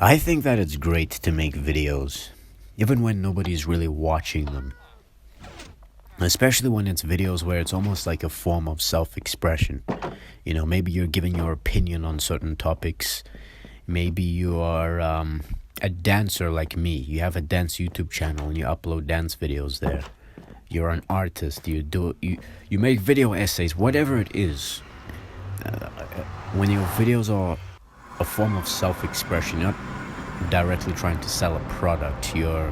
I think that it's great to make videos, even when nobody's really watching them. Especially when it's videos where it's almost like a form of self-expression. You know, maybe you're giving your opinion on certain topics. Maybe you are a dancer like me. You have a dance YouTube channel and you upload dance videos there. You're an artist. You make video essays, whatever it is. When your videos are a form of self-expression, you're not directly trying to sell a product. You're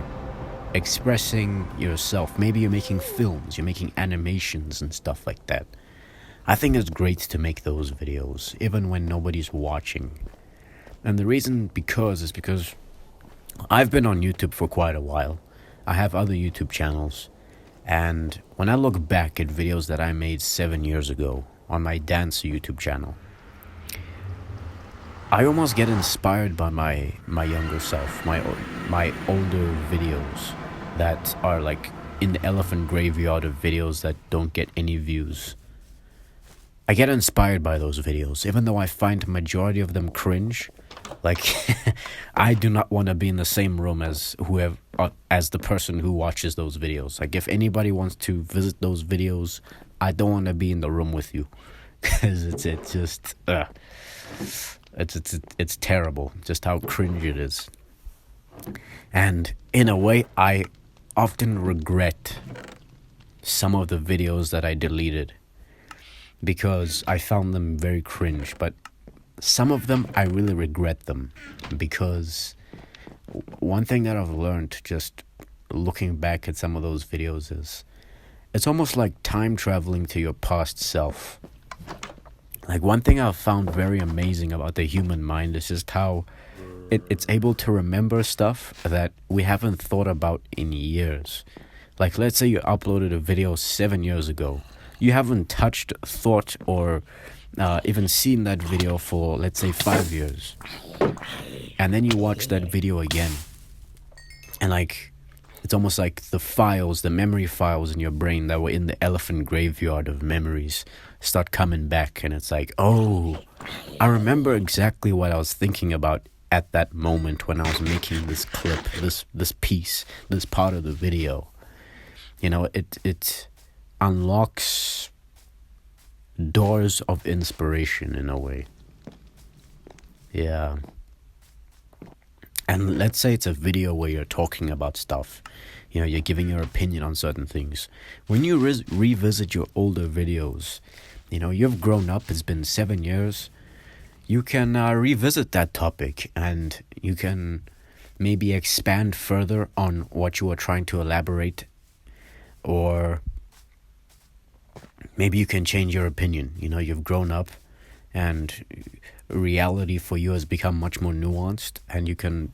expressing yourself. Maybe you're making films, you're making animations and stuff like that. I think it's great to make those videos, even when nobody's watching. And the reason is because I've been on YouTube for quite a while. I have other YouTube channels. And when I look back at videos that I made 7 years ago on my dance YouTube channel, I almost get inspired by my younger self, my older videos that are like in the elephant graveyard of videos that don't get any views. I get inspired by those videos, even though I find majority of them cringe. Like, I do not want to be in the same room as the person who watches those videos. Like, if anybody wants to visit those videos, I don't want to be in the room with you, because it's terrible, just how cringe it is. And in a way, I often regret some of the videos that I deleted because I found them very cringe. But some of them, I really regret them because one thing that I've learned just looking back at some of those videos is it's almost like time traveling to your past self. Like, one thing I've found very amazing about the human mind is just how it's able to remember stuff that we haven't thought about in years. Like, let's say you uploaded a video 7 years ago. You haven't touched, thought, or even seen that video for, let's say, 5 years. And then you watch that video again. And, like, it's almost like the memory files in your brain that were in the elephant graveyard of memories start coming back. And it's like, oh, I remember exactly what I was thinking about at that moment when I was making this clip, this piece, this part of the video. You know, it unlocks doors of inspiration in a way. Yeah. And let's say it's a video where you're talking about stuff. You know, you're giving your opinion on certain things. When you revisit your older videos, you know, you've grown up, it's been 7 years. You can revisit that topic and you can maybe expand further on what you were trying to elaborate, or maybe you can change your opinion. You know, you've grown up and reality for you has become much more nuanced, and you can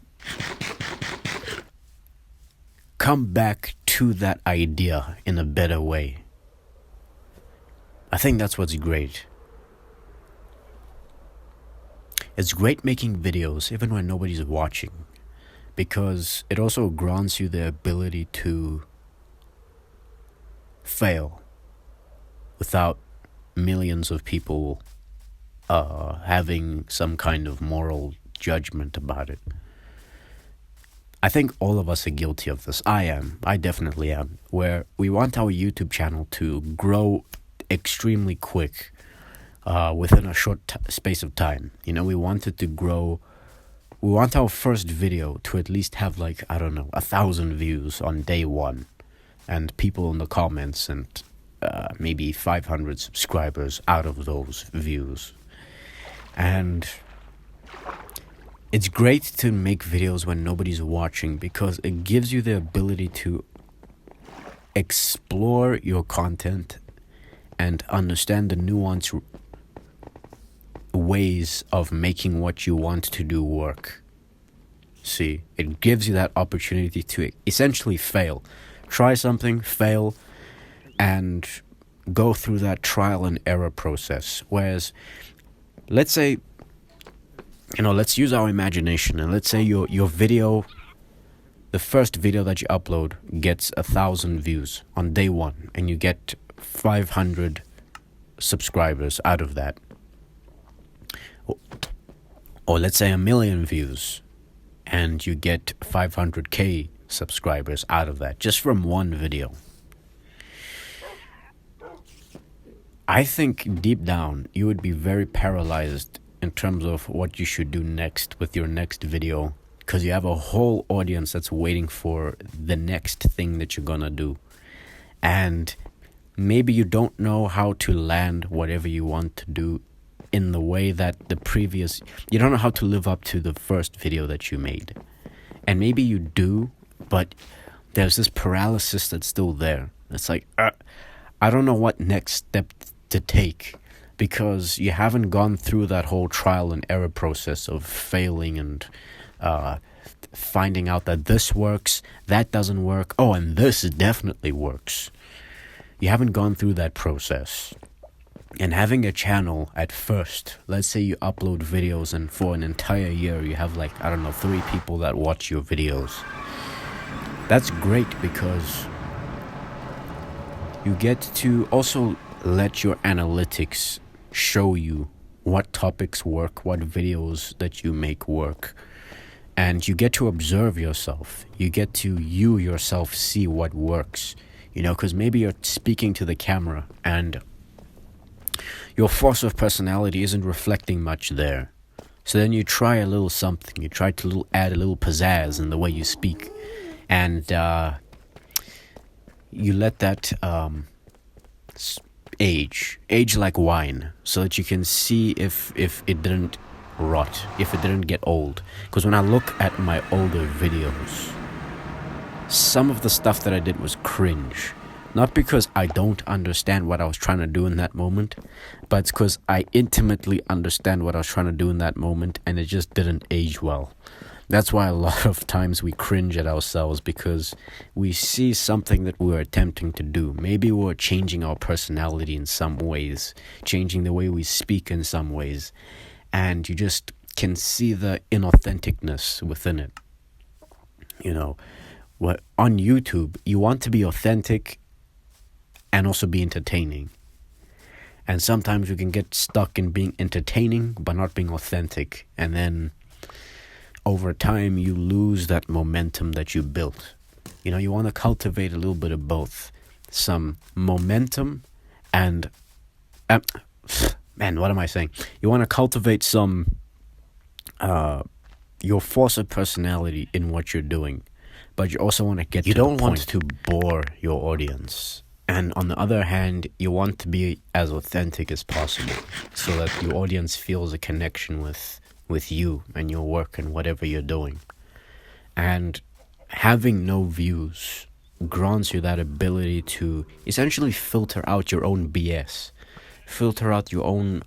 come back to that idea in a better way. I think that's what's great. It's great making videos even when nobody's watching, because it also grants you the ability to fail without millions of people having some kind of moral judgment about it. I think all of us are guilty of this. I definitely am, where we want our YouTube channel to grow extremely quick within a short space of time. You know, we want it to grow. We want our first video to at least have, like, I don't know, 1,000 views on day one, and people in the comments, and maybe 500 subscribers out of those views. And it's great to make videos when nobody's watching, because it gives you the ability to explore your content and understand the nuanced ways of making what you want to do work. See, it gives you that opportunity to essentially fail. Try something, fail, and go through that trial and error process. Whereas, let's say, you know, let's use our imagination, and let's say your video, the first video that you upload gets 1,000 views on day one, and you get 500 subscribers out of that. Or let's say 1 million views. and you get 500k subscribers out of that just from one video. I think deep down you would be very paralyzed in terms of what you should do next with your next video, because you have a whole audience that's waiting for the next thing that you're gonna do. And maybe you don't know how to land whatever you want to do in the way that you don't know how to live up to the first video that you made. And maybe you do, but there's this paralysis that's still there. It's like, I don't know what next step to take, because you haven't gone through that whole trial and error process of failing and finding out that this works, that doesn't work, and this definitely works. You haven't gone through that process. And having a channel at first, let's say you upload videos and for an entire year you have 3 people that watch your videos. That's great, because you get to also let your analytics show you what topics work, what videos that you make work. And you get to observe yourself. You get to yourself see what works. Because maybe you're speaking to the camera and your force of personality isn't reflecting much there. So then you try a little something. You try to add a little pizzazz in the way you speak. And you let that age like wine, so that you can see if it didn't rot, if it didn't get old. Because when I look at my older videos, some of the stuff that I did was cringe. Not because I don't understand what I was trying to do in that moment, but it's because I intimately understand what I was trying to do in that moment, and it just didn't age well. That's why a lot of times we cringe at ourselves, because we see something that we're attempting to do. Maybe we're changing our personality in some ways, changing the way we speak in some ways, and you just can see the inauthenticness within it. On YouTube, you want to be authentic and also be entertaining. And sometimes you can get stuck in being entertaining but not being authentic, and then over time you lose that momentum that you built. You want to cultivate a little bit of both. Some momentum and what am I saying? You want to cultivate some your force of personality in what you're doing, but you also want to get. You don't want to bore your audience. And on the other hand, you want to be as authentic as possible, so that your audience feels a connection with you and your work and whatever you're doing. And having no views grants you that ability to essentially filter out your own BS, filter out your own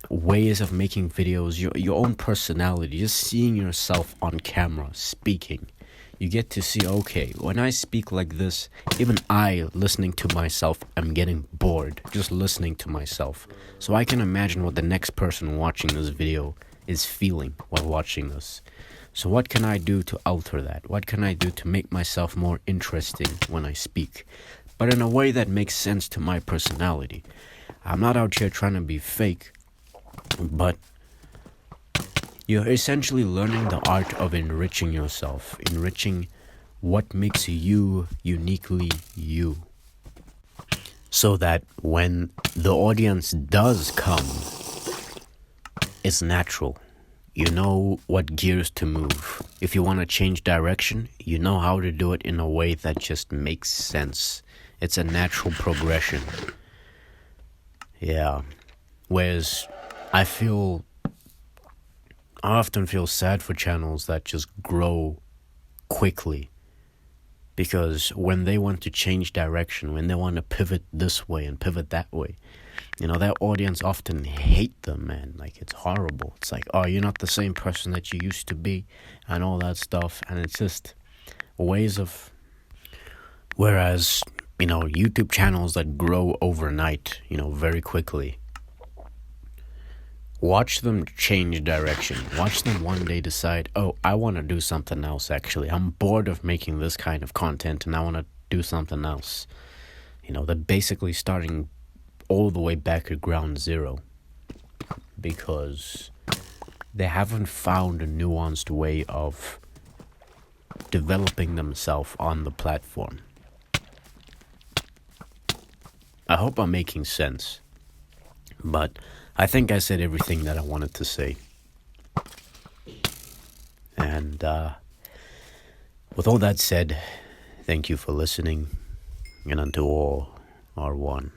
ways of making videos, your own personality, just seeing yourself on camera, speaking. You get to see, okay, when I speak like this, even I, listening to myself, am getting bored just listening to myself. So I can imagine what the next person watching this video is feeling while watching this. So what can I do to alter that? What can I do to make myself more interesting when I speak, but in a way that makes sense to my personality? I'm not out here trying to be fake, but you're essentially learning the art of enriching yourself, enriching what makes you uniquely you. So that when the audience does come, it's natural. You know what gears to move. If you want to change direction, you know how to do it in a way that just makes sense. It's a natural progression. Yeah. Whereas I often feel sad for channels that just grow quickly, because when they want to change direction, when they want to pivot this way and pivot that way, their audience often hate them, man. It's horrible. It's like, oh, you're not the same person that you used to be and all that stuff. And it's just ways of, whereas, YouTube channels that grow overnight, very quickly, watch them change direction. Watch them one day decide, oh, I want to do something else, actually. I'm bored of making this kind of content and I want to do something else. They're basically starting all the way back at ground zero, because they haven't found a nuanced way of developing themselves on the platform. I hope I'm making sense, but I think I said everything that I wanted to say. And with all that said, thank you for listening, and unto all are one.